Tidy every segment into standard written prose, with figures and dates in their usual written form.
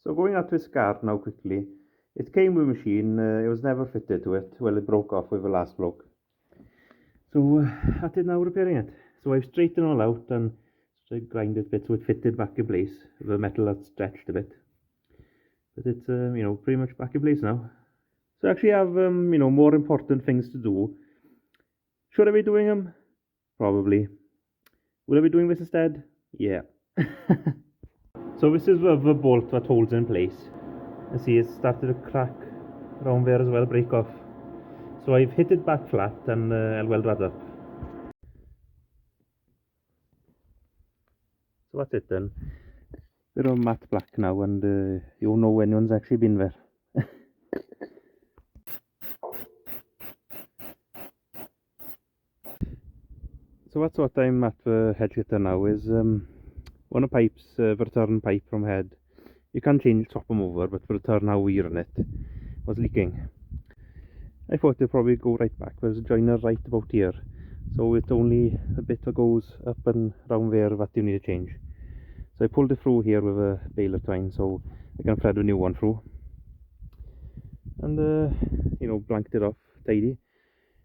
So going at this car now quickly. It came with a machine, it was never fitted to it. Well, it broke off with the last bloke. So at it now repairing it. So I've straightened all out and grind it a bit so it fitted back in place. The metal had stretched a bit. But it's, pretty much back in place now. So I actually have, more important things to do. Should I be doing them? Probably. Will I be doing this instead? Yeah. So this is the bolt that holds in place. You see it's started to crack around there as well, break off. So I've hit it back flat and I'll weld that up. So that's it then. Bit of matte black now and you'll know anyone's actually been there. So that's what I'm at the hedgecutter now is one of the pipes, the return pipe from head. You can change swap them over, but the return how we run it was leaking. I thought it'd probably go right back. There's a joiner right about here, so it's only a bit that goes up and round there that you need to change. So I pulled it through here with a baler twine so I can thread a new one through. And blanked it off tidy.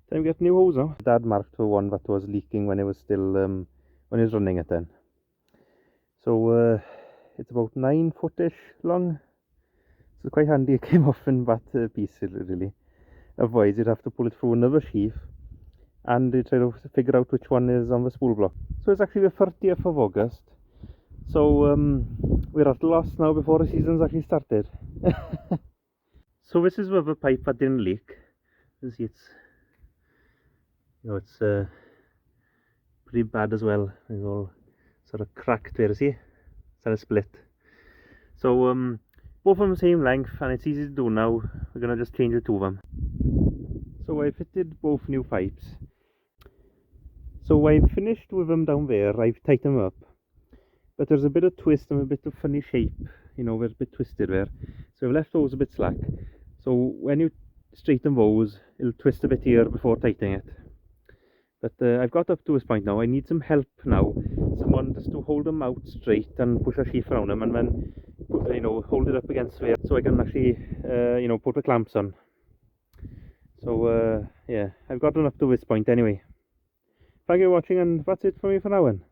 Time to get new hose now. Dad marked the one that was leaking when it was still when he was running it then. So it's about 9 foot-ish long. So it's quite handy it came off in that piece really. Otherwise you'd have to pull it through another sheath and try to figure out which one is on the spool block. So it's actually the 30th of August. So we're at loss now before the season's actually started. So this is where the pipe that didn't leak. You see it's pretty bad as well. It's all sort of cracked there, see? It's kind of split. So both of them the same length and it's easy to do now. We're gonna just change the two of them. So I fitted both new pipes. So I've finished with them down there. I've tightened them up. But there's a bit of twist and a bit of funny shape. They're a bit twisted there. So I've left those a bit slack. So when you straighten those, it'll twist a bit here before tightening it. But I've got up to this point now. I need some help now. Someone just to hold them out straight and push a sheath around them and then, hold it up against there so I can actually, put the clamps on. So, yeah, I've gotten up to this point anyway. Thank you for watching and that's it for me for now then.